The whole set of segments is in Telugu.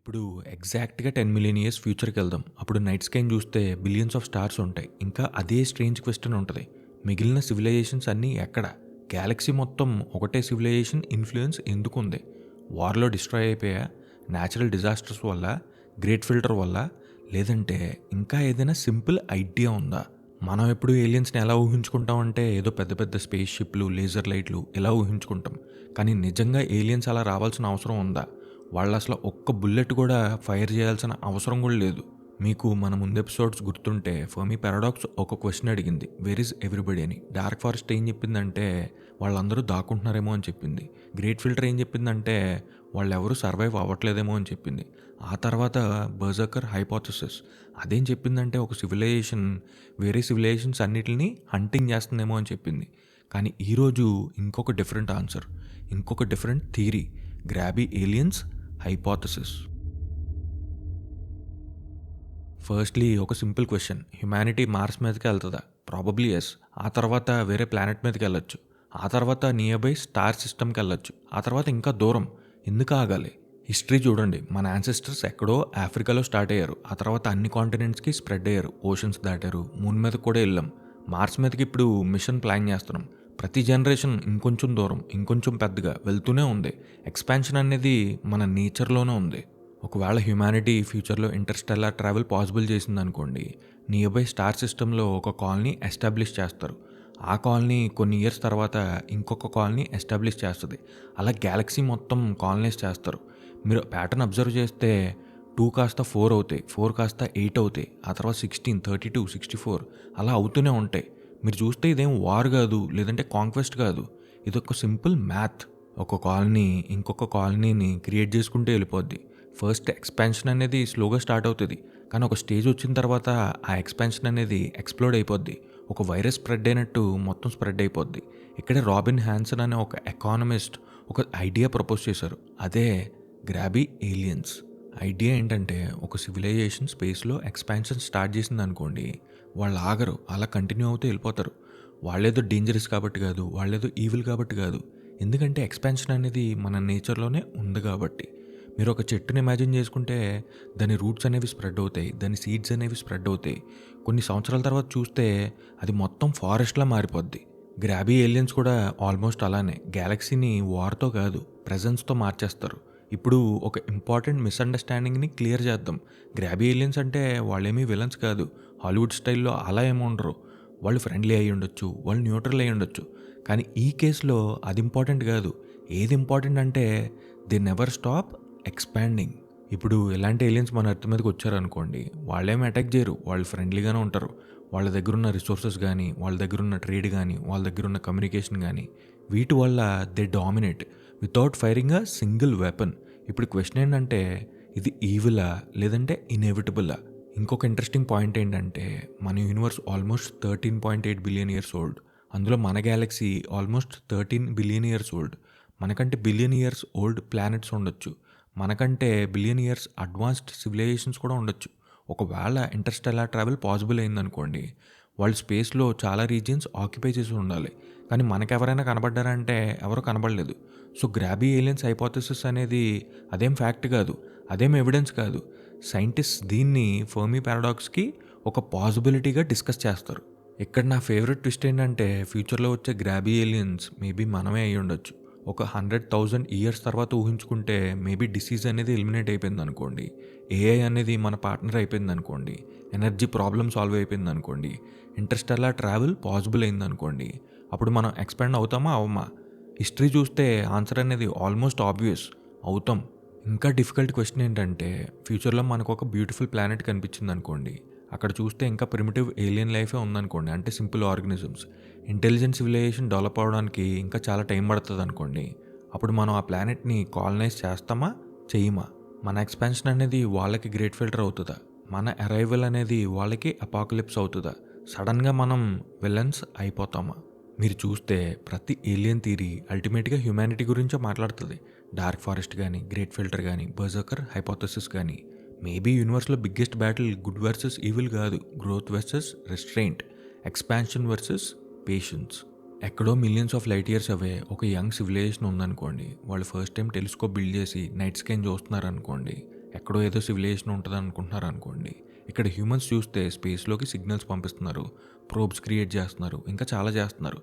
ఇప్పుడు ఎగ్జాక్ట్‌గా 10 మిలియన్ ఇయర్స్ ఫ్యూచర్‌కెళ్దాం. అప్పుడు నైట్ స్కైని చూస్తే బిలియన్స్ ఆఫ్ స్టార్స్ ఉంటాయి. ఇంకా అదే స్ట్రేంజ్ క్వెషన్ ఉంటది. మిగిలిన సివిలైజేషన్స్ అన్నీ ఎక్కడ? గెలాక్సీ మొత్తం ఒకటే సివిలైజేషన్ ఇన్‌ఫ్లూయెన్స్ ఎందుకుంది? వార్‌లో డిస్ట్రాయ్ అయిపోయా? నేచురల్ డిజాస్టర్స్ వల్ల? గ్రేట్ ఫిల్టర్ వల్ల? లేదంటే ఇంకా ఏదైనా సింపుల్ ఐడియా ఉందా? మనం ఎప్పుడు ఏలియన్స్‌ని ఎలా ఊహించుకుంటామంటే ఏదో పెద్ద పెద్ద స్పేస్ షిప్‌లు, లేజర్ లైట్‌లు ఇలా ఊహించుకుంటాం. కానీ నిజంగా ఏలియన్స్ అలా రావాల్సిన అవసరం ఉందా? వాళ్ళసల ఒక్క బుల్లెట్ కూడా ఫైర్ చేయాల్సిన అవసరం కూడా లేదు. మీకు మన ముందు ఎపిసోడ్స్ గుర్తుంటే ఫెర్మి పారాడాక్స్ ఒక క్వెషన్ అడిగింది. వేర్ ఈజ్ ఎవ్రీబడి అని. డార్క్ ఫారెస్ట్ ఏం చెప్పిందంటే వాళ్ళందరూ దాక్కుంటున్నారేమో అని చెప్పింది. గ్రేట్ ఫిల్టర్ ఏం చెప్పిందంటే వాళ్ళెవరూ సర్వైవ్ అవ్వట్లేదేమో అని చెప్పింది. ఆ తర్వాత బర్జర్కర్ హైపోథసిస్ అదేం చెప్పిందంటే ఒక సివిలైజేషన్ వేరే సివిలైజేషన్స్ అన్నిటిని హంటింగ్ చేస్తుందేమో అని చెప్పింది. కానీ ఈరోజు ఇంకొక డిఫరెంట్ ఆన్సర్, ఇంకొక different theory, grabby aliens hypothesis. Firstly ఒక సింపుల్ క్వశ్చన్, హ్యుమానిటీ మార్స్ మీదకి వెళ్తుందా? Probably yes. ఆ తర్వాత వేరే ప్లానెట్ మీదకి వెళ్ళొచ్చు. ఆ తర్వాత నియర్ బై స్టార్ సిస్టమ్కి వెళ్ళొచ్చు. ఆ తర్వాత ఇంకా దూరం. ఎందుకు ఆగాలి? హిస్టరీ చూడండి, మన యాన్సెస్టర్స్ ఎక్కడో ఆఫ్రికాలో స్టార్ట్ అయ్యారు. ఆ తర్వాత అన్ని కాంటినెంట్స్కి స్ప్రెడ్ అయ్యారు. ఓషన్స్ దాటారు. మూన్ మీదకి కూడా వెళ్ళాం. మార్స్ మీదకి ఇప్పుడు మిషన్ ప్లాన్ చేస్తున్నాం. ప్రతి జనరేషన్ ఇంకొంచెం దూరం, ఇంకొంచెం పెద్దగా వెళ్తూనే ఉంది. ఎక్స్పాన్షన్ అనేది మన నేచర్లోనే ఉంది. ఒకవేళ హ్యుమానిటీ ఫ్యూచర్లో ఇంటర్స్టెల్లార్ ట్రావెల్ పాసిబుల్ చేసిందనుకోండి, నియర్ బై స్టార్ సిస్టంలో ఒక కాలనీ ఎస్టాబ్లిష్ చేస్తారు. ఆ కాలనీ కొన్ని ఇయర్స్ తర్వాత ఇంకొక కాలనీ ఎస్టాబ్లిష్ చేస్తుంది. అలా గ్యాలక్సీ మొత్తం కాలనైజ్ చేస్తారు. మీరు ప్యాటర్న్ అబ్జర్వ్ చేస్తే 2 కాస్త 4 అవుతాయి, 4 కాస్త 8 అవుతాయి, ఆ తర్వాత 16, 32, 64 అలా అవుతూనే ఉంటాయి. మీరు చూస్తే ఇదేం వార్ కాదు, లేదంటే కాంక్వెస్ట్ కాదు. ఇదొక సింపుల్ మ్యాథ్. ఒక కాలనీ ఇంకొక కాలనీని క్రియేట్ చేసుకుంటే వెళ్ళిపోద్ది. ఫస్ట్ ఎక్స్పాన్షన్ అనేది స్లోగా స్టార్ట్ అవుతుంది, కానీ ఒక స్టేజ్ వచ్చిన తర్వాత ఆ ఎక్స్పాన్షన్ అనేది ఎక్స్ప్లోడ్ అయిపోద్ది. ఒక వైరస్ స్ప్రెడ్ అయినట్టు మొత్తం స్ప్రెడ్ అయిపోద్ది. ఇక్కడే రాబిన్ హ్యాన్సన్ అనే ఒక ఎకానమిస్ట్ ఒక ఐడియా ప్రపోజ్ చేశారు. అదే గ్రాబీ ఏలియన్స్. ఐడియా ఏంటంటే ఒక సివిలైజేషన్ స్పేస్లో ఎక్స్పాన్షన్ స్టార్ట్ చేసింది అనుకోండి, వాళ్ళు ఆగరు, అలా కంటిన్యూ అవుతూ వెళ్ళిపోతారు. వాళ్ళేదో డేంజరస్ కాబట్టి కాదు, వాళ్ళేదో ఈవిల్ కాబట్టి కాదు, ఎందుకంటే ఎక్స్పాన్షన్ అనేది మన నేచర్లోనే ఉంది కాబట్టి. మీరు ఒక చెట్టుని ఇమాజిన్ చేసుకుంటే దాని రూట్స్ అనేవి స్ప్రెడ్ అవుతాయి, దాని సీడ్స్ అనేవి స్ప్రెడ్ అవుతాయి. కొన్ని సంవత్సరాల తర్వాత చూస్తే అది మొత్తం ఫారెస్ట్లా మారిపోద్ది. గ్రాబీ ఏలియన్స్ కూడా ఆల్మోస్ట్ అలానే. గ్యాలక్సీని వార్తో కాదు, ప్రెజెన్స్తో మార్చేస్తారు. ఇప్పుడు ఒక ఇంపార్టెంట్ మిస్అండర్స్టాండింగ్ని క్లియర్ చేద్దాం. గ్రాబీ ఏలియన్స్ అంటే వాళ్ళేమీ విలన్స్ కాదు, హాలీవుడ్ స్టైల్లో అలా ఏమి ఉండరు. వాళ్ళు ఫ్రెండ్లీ అయి ఉండొచ్చు, వాళ్ళు న్యూట్రల్ అయి ఉండొచ్చు. కానీ ఈ కేసులో అది ఇంపార్టెంట్ కాదు. ఏది ఇంపార్టెంట్ అంటే దే నెవర్ స్టాప్ ఎక్స్పాండింగ్. ఇప్పుడు ఎలాంటి ఏలియన్స్ మన ఎర్త్ మీదకి వచ్చారనుకోండి, వాళ్ళేమి అటాక్ చేయరు, వాళ్ళు ఫ్రెండ్లీగానే ఉంటారు. వాళ్ళ దగ్గర ఉన్న రిసోర్సెస్ కానీ, వాళ్ళ దగ్గర ఉన్న ట్రేడ్ కానీ, వాళ్ళ దగ్గర ఉన్న కమ్యూనికేషన్ కానీ, వీటి వల్ల they dominate without firing a single weapon. ఇప్పుడు క్వశ్చన్ ఏంటంటే ఇది ఈవిలా లేదంటే ఇన్ఎవిటబులా? ఇంకొక ఇంట్రెస్టింగ్ పాయింట్ ఏంటంటే మన universe almost 13.8 billion years old. అందులో మన Galaxy almost 13 billion years old. మనకంటే బిలియన్ ఇయర్స్ ఓల్డ్ ప్లానెట్స్ ఉండొచ్చు. మనకంటే బిలియన్ ఇయర్స్ అడ్వాన్స్డ్ సివిలైజేషన్స్ కూడా ఉండొచ్చు. ఒకవేళ ఇంటర్స్టెల్లార్ ట్రావెల్ పాసిబుల్ అయిందనుకోండి, వాళ్ళు స్పేస్లో చాలా రీజియన్స్ ఆక్యుపై చేసి ఉండాలి. కానీ మనకెవరైనా కనబడ్డారంటే ఎవరు కనబడలేదు. సో గ్రాబీ ఏలియన్స్ హైపోథెసిస్ అనేది అదేం ఫ్యాక్ట్ కాదు, అదేం ఎవిడెన్స్ కాదు. సైంటిస్ట్ దీన్ని ఫెర్మి పారాడాక్స్కి ఒక పాసిబిలిటీగా డిస్కస్ చేస్తారు. ఇక్కడ నా ఫేవరెట్ ట్విస్ట్ ఏంటంటే ఫ్యూచర్లో వచ్చే గ్రాబీ ఏలియన్స్ మేబీ మనమే అయ్యి ఉండొచ్చు. ఒక 100,000 ఇయర్స్ తర్వాత ఊహించుకుంటే మేబీ డిసీజ్ అనేది ఎలిమినేట్ అయిపోయింది అనుకోండి, ఏఐ అనేది మన పార్ట్నర్ అయిపోయింది అనుకోండి, ఎనర్జీ ప్రాబ్లమ్ సాల్వ్ అయిపోయింది అనుకోండి, ఇంటర్స్టెల్లార్ ట్రావెల్ పాసిబుల్ అయింది అనుకోండి, అప్పుడు మనం ఎక్స్పాండ్ అవుతామా అవమా? హిస్టరీ చూస్తే ఆన్సర్ అనేది ఆల్మోస్ట్ ఆబ్వియస్, అవుతాం. ఇంకా డిఫికల్ట్ క్వశ్చన్ ఏంటంటే ఫ్యూచర్లో మనకు ఒక బ్యూటిఫుల్ ప్లానెట్ కనిపించింది అనుకోండి, అక్కడ చూస్తే ఇంకా ప్రిమిటివ్ ఏలియన్ లైఫే ఉందనుకోండి, అంటే simple organisms. Intelligent civilization develop అవడానికి ఇంకా చాలా టైం పడుతుంది అనుకోండి, అప్పుడు మనం ఆ ప్లానెట్ని కాలనైజ్ చేస్తామా చెయ్యమా? మన ఎక్స్పాన్షన్ అనేది వాళ్ళకి గ్రేట్ ఫిల్టర్ అవుతుందా? మన అరైవల్ అనేది వాళ్ళకి అపాకలిప్స్ అవుతుందా? సడన్గా మనం విలన్స్ అయిపోతామా? మీరు చూస్తే ప్రతి ఏలియన్ థియరీ అల్టిమేట్గా హ్యుమానిటీ గురించే మాట్లాడుతుంది. డార్క్ ఫారెస్ట్ కానీ, గ్రేట్ ఫిల్టర్ కానీ, బర్జర్కర్ హైపోథసిస్ కానీ. మేబీ యూనివర్స్లో biggest battle good versus evil కాదు, growth versus restraint, expansion versus patience. ఎక్కడో millions of light years away ఒక యంగ్ సివిలైజేషన్ ఉందనుకోండి, వాళ్ళు ఫస్ట్ టైం టెలిస్కోప్ బిల్డ్ చేసి నైట్ స్కైని చూస్తున్నారు అనుకోండి, ఎక్కడో ఏదో సివిలైజేషన్ ఉంటుంది అనుకుంటున్నారు అనుకోండి. ఇక్కడ హ్యూమన్స్ చూస్తే స్పేస్‌లోకి సిగ్నల్స్ పంపిస్తున్నారు, ప్రోబ్స్ క్రియేట్ చేస్తున్నారు, ఇంకా చాలా చేస్తున్నారు.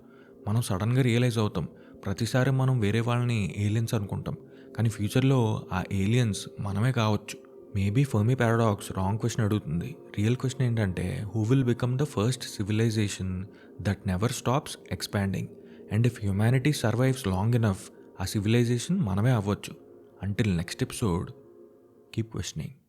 మనం సడెన్‌గా రియలైజ్ అవుతాం. ప్రతిసారి మనం వేరే వాళ్ళని ఏలియన్స్ అనుకుంటాం. కానీ ఫ్యూచర్‌లో ఆ ఏలియన్స్ మనమే కావచ్చు. Maybe Fermi paradox wrong question అడుగుతుంది. రియల్ క్వెషన్ ఏంటంటే who will become the first civilization that never stops expanding? And if humanity survives long enough, ఆ సివిలైజేషన్ మనమే అవ్వచ్చు. Until next episode, keep questioning.